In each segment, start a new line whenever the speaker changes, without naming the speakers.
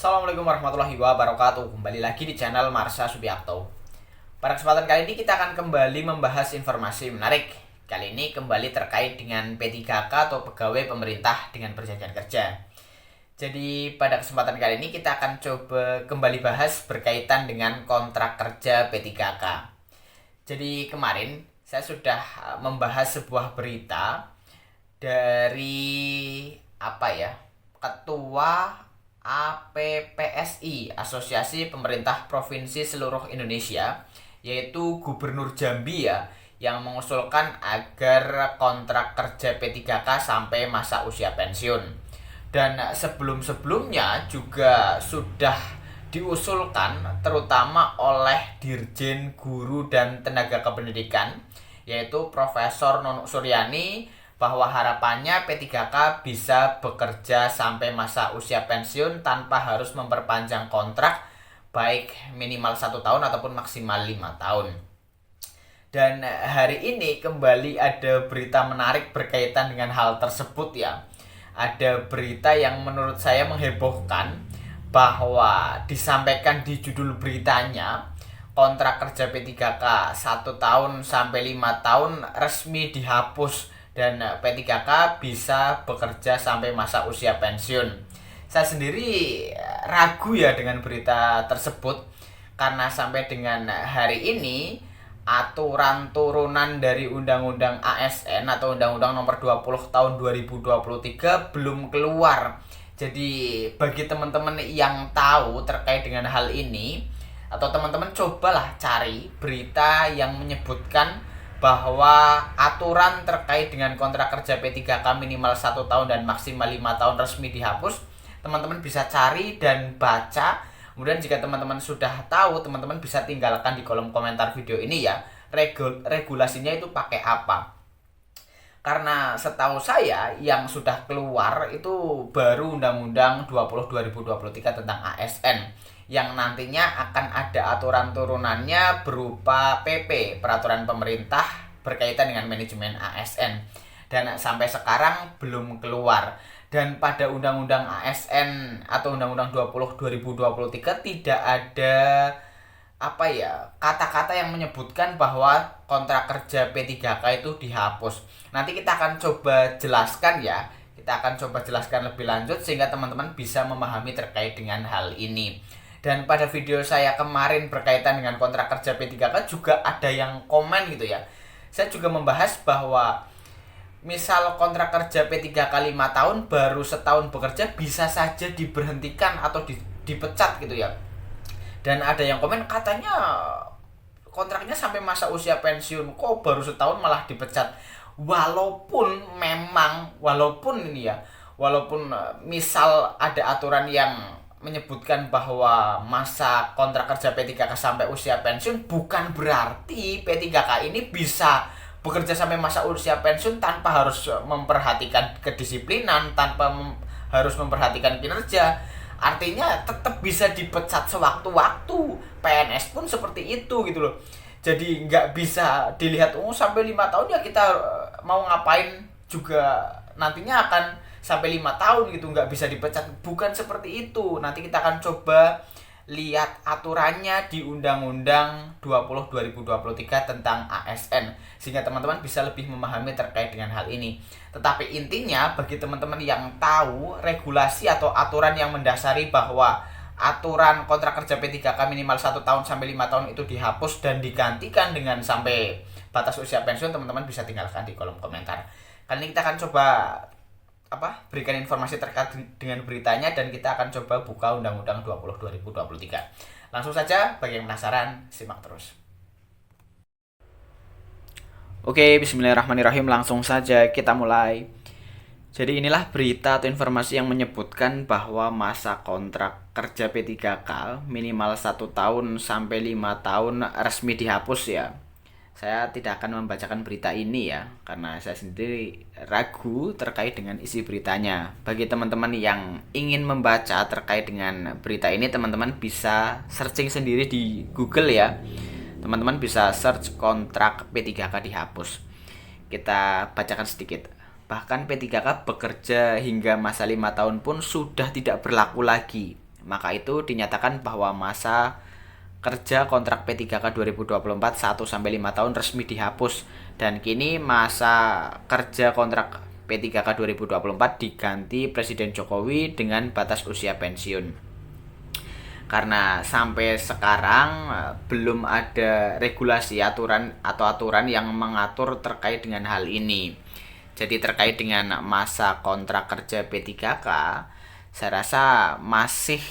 Assalamualaikum warahmatullahi wabarakatuh. Kembali lagi di channel Marsha Subiakto. Pada kesempatan kali ini kita akan kembali membahas informasi menarik. Kali ini kembali terkait dengan P3K atau pegawai pemerintah dengan perjanjian kerja. Jadi pada kesempatan kali ini kita akan coba kembali bahas berkaitan dengan kontrak kerja P3K. Jadi kemarin saya sudah membahas sebuah berita dari Ketua APPSI, Asosiasi Pemerintah Provinsi Seluruh Indonesia, yaitu Gubernur Jambi yang mengusulkan agar kontrak kerja P3K sampai masa usia pensiun. Dan sebelum-sebelumnya juga sudah diusulkan terutama oleh Dirjen Guru dan Tenaga Kependidikan, yaitu Profesor Nunuk Suryani, bahwa harapannya P3K bisa bekerja sampai masa usia pensiun tanpa harus memperpanjang kontrak, baik minimal 1 tahun ataupun maksimal 5 tahun. Dan hari ini kembali ada berita menarik berkaitan dengan hal tersebut Ada berita yang menurut saya menghebohkan, bahwa disampaikan di judul beritanya, kontrak kerja P3K 1 tahun sampai 5 tahun resmi dihapus dan P3K bisa bekerja sampai masa usia pensiun. Saya sendiri ragu dengan berita tersebut, karena sampai dengan hari ini aturan turunan dari Undang-Undang ASN atau Undang-Undang Nomor 20 Tahun 2023 belum keluar. Jadi bagi teman-teman yang tahu terkait dengan hal ini, atau teman-teman cobalah cari berita yang menyebutkan bahwa aturan terkait dengan kontrak kerja P3K minimal 1 tahun dan maksimal 5 tahun resmi dihapus. Teman-teman bisa cari dan baca. Kemudian jika teman-teman sudah tahu, teman-teman bisa tinggalkan di kolom komentar video ini regulasinya itu pakai apa. Karena setahu saya yang sudah keluar itu baru Undang-Undang 20 2023 tentang ASN, yang nantinya akan ada aturan turunannya berupa PP, Peraturan Pemerintah berkaitan dengan manajemen ASN. Dan sampai sekarang belum keluar. Dan pada Undang-Undang ASN atau Undang-Undang 20 2023 tidak ada kata-kata yang menyebutkan bahwa kontrak kerja P3K itu dihapus. Nanti kita akan coba jelaskan Kita akan coba jelaskan lebih lanjut sehingga teman-teman bisa memahami terkait dengan hal ini. Dan pada video saya kemarin berkaitan dengan kontrak kerja P3K juga ada yang komen Saya juga membahas bahwa misal kontrak kerja P3K 5 tahun baru setahun bekerja bisa saja diberhentikan atau dipecat Dan ada yang komen katanya kontraknya sampai masa usia pensiun, kok baru setahun malah dipecat. Walaupun misal ada aturan yang menyebutkan bahwa masa kontrak kerja P3K sampai usia pensiun, bukan berarti P3K ini bisa bekerja sampai masa usia pensiun tanpa harus memperhatikan kedisiplinan, tanpa harus memperhatikan kinerja. Artinya tetap bisa dipecat sewaktu-waktu. PNS pun seperti itu Jadi nggak bisa dilihat sampai 5 tahun kita mau ngapain juga nantinya akan sampai 5 tahun nggak bisa dipecat. Bukan seperti itu. Nanti kita akan coba lihat aturannya di Undang-Undang 20 2023 tentang ASN, sehingga teman-teman bisa lebih memahami terkait dengan hal ini. Tetapi intinya bagi teman-teman yang tahu regulasi atau aturan yang mendasari bahwa aturan kontrak kerja P3K minimal 1 tahun sampai 5 tahun itu dihapus dan digantikan dengan sampai batas usia pensiun, teman-teman bisa tinggalkan di kolom komentar. Kali ini kita akan coba berikan informasi terkait dengan beritanya, dan kita akan coba buka Undang-Undang 20 2023. Langsung saja, bagi yang penasaran simak terus. Oke, bismillahirrahmanirrahim, langsung saja kita mulai. Jadi inilah berita atau informasi yang menyebutkan bahwa masa kontrak kerja P3K minimal 1 tahun sampai 5 tahun resmi dihapus Saya tidak akan membacakan berita ini karena saya sendiri ragu terkait dengan isi beritanya. Bagi teman-teman yang ingin membaca terkait dengan berita ini, teman-teman bisa searching sendiri di Google Teman-teman bisa search kontrak P3K dihapus. Kita bacakan sedikit. Bahkan P3K bekerja hingga masa 5 tahun pun sudah tidak berlaku lagi. Maka itu dinyatakan bahwa masa kerja kontrak P3K 2024 1-5 tahun resmi dihapus, dan kini masa kerja kontrak P3K 2024 diganti Presiden Jokowi dengan batas usia pensiun. Karena sampai sekarang belum ada regulasi aturan yang mengatur terkait dengan hal ini. Jadi terkait dengan masa kontrak kerja P3K, saya rasa masih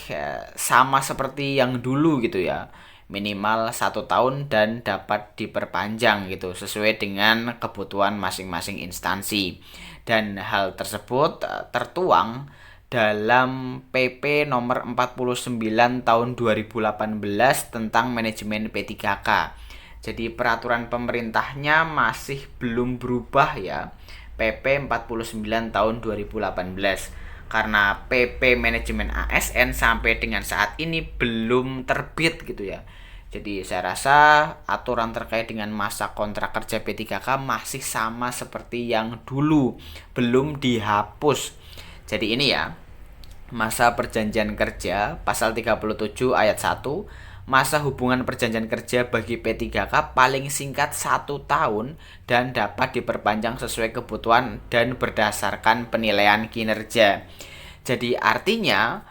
sama seperti yang dulu gitu ya, minimal 1 tahun dan dapat diperpanjang gitu sesuai dengan kebutuhan masing-masing instansi. Dan hal tersebut tertuang dalam PP nomor 49 tahun 2018 tentang manajemen P3K. Jadi peraturan pemerintahnya masih belum berubah ya, PP 49 tahun 2018. Karena PP manajemen ASN sampai dengan saat ini belum terbit gitu ya. Jadi saya rasa aturan terkait dengan masa kontrak kerja P3K masih sama seperti yang dulu, belum dihapus. Jadi ini ya, masa perjanjian kerja pasal 37 ayat 1, masa hubungan perjanjian kerja bagi P3K paling singkat 1 tahun dan dapat diperpanjang sesuai kebutuhan dan berdasarkan penilaian kinerja. Jadi artinya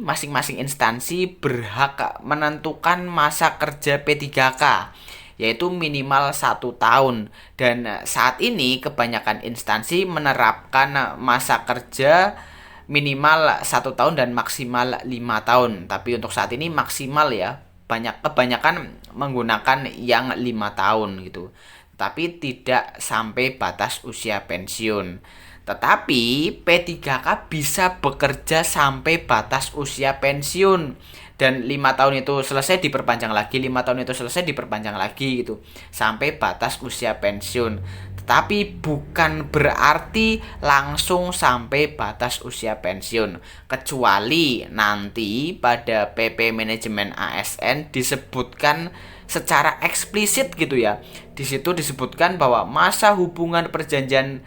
masing-masing instansi berhak menentukan masa kerja P3K, yaitu minimal 1 tahun. Dan saat ini kebanyakan instansi menerapkan masa kerja minimal 1 tahun dan maksimal 5 tahun. Tapi untuk saat ini maksimal ya, kebanyakan menggunakan yang 5 tahun gitu. Tapi tidak sampai batas usia pensiun. Tetapi P3K bisa bekerja sampai batas usia pensiun. Dan 5 tahun itu selesai diperpanjang lagi, 5 tahun itu selesai diperpanjang lagi gitu, sampai batas usia pensiun. Tetapi bukan berarti langsung sampai batas usia pensiun, kecuali nanti pada PP manajemen ASN disebutkan secara eksplisit gitu ya. Di situ disebutkan bahwa masa hubungan perjanjian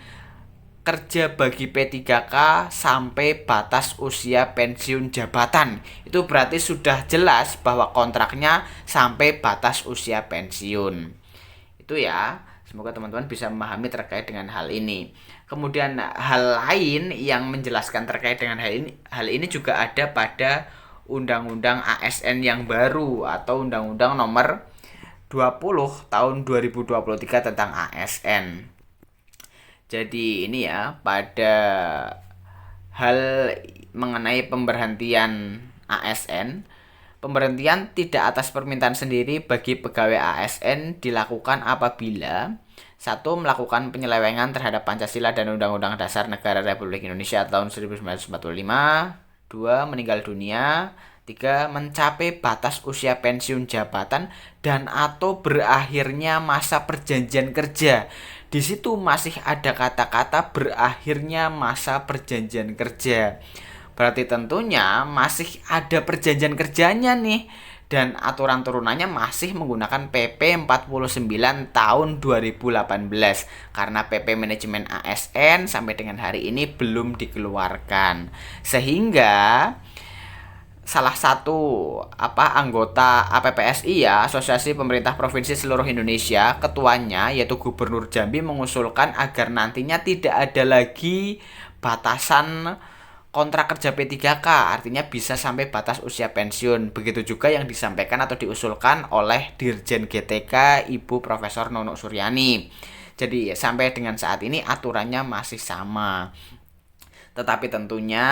kerja bagi P3K sampai batas usia pensiun jabatan. Itu berarti sudah jelas bahwa kontraknya sampai batas usia pensiun. Itu ya. Semoga teman-teman bisa memahami terkait dengan hal ini. Kemudian hal lain yang menjelaskan terkait dengan hal ini juga ada pada Undang-Undang ASN yang baru atau Undang-Undang nomor 20 tahun 2023 tentang ASN. Jadi ini ya, pada hal mengenai pemberhentian ASN, pemberhentian tidak atas permintaan sendiri bagi pegawai ASN dilakukan apabila 1. Melakukan penyelewengan terhadap Pancasila dan Undang-Undang Dasar Negara Republik Indonesia tahun 1945. 2. Meninggal dunia. 3. Mencapai batas usia pensiun jabatan dan atau berakhirnya masa perjanjian kerja. Di situ masih ada kata-kata berakhirnya masa perjanjian kerja. Berarti tentunya masih ada perjanjian kerjanya nih. Dan aturan turunannya masih menggunakan PP 49 tahun 2018. Karena PP manajemen ASN sampai dengan hari ini belum dikeluarkan. Sehingga salah satu anggota APPSI ya, Asosiasi Pemerintah Provinsi Seluruh Indonesia, ketuanya yaitu Gubernur Jambi mengusulkan agar nantinya tidak ada lagi batasan kontrak kerja P3K, artinya bisa sampai batas usia pensiun. Begitu juga yang disampaikan atau diusulkan oleh Dirjen GTK Ibu Profesor Nunuk Suryani. Jadi sampai dengan saat ini aturannya masih sama. Tetapi tentunya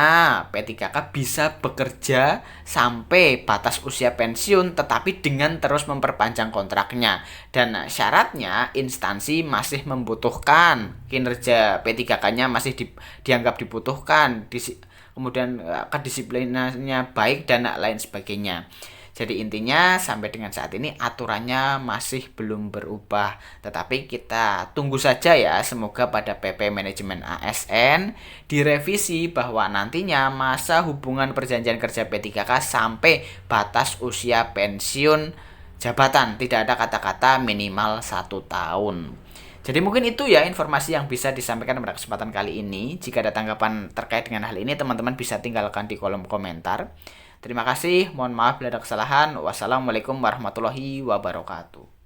P3K bisa bekerja sampai batas usia pensiun tetapi dengan terus memperpanjang kontraknya. Dan syaratnya instansi masih membutuhkan, kinerja P3K-nya masih dianggap dibutuhkan, kemudian kedisiplinannya baik dan lain sebagainya. Jadi intinya sampai dengan saat ini aturannya masih belum berubah. Tetapi kita tunggu saja ya, semoga pada PP manajemen ASN direvisi bahwa nantinya masa hubungan perjanjian kerja P3K sampai batas usia pensiun jabatan. Tidak ada kata-kata minimal 1 tahun. Jadi mungkin itu ya informasi yang bisa disampaikan pada kesempatan kali ini. Jika ada tanggapan terkait dengan hal ini, teman-teman bisa tinggalkan di kolom komentar. Terima kasih, mohon maaf bila ada kesalahan. Wassalamualaikum warahmatullahi wabarakatuh.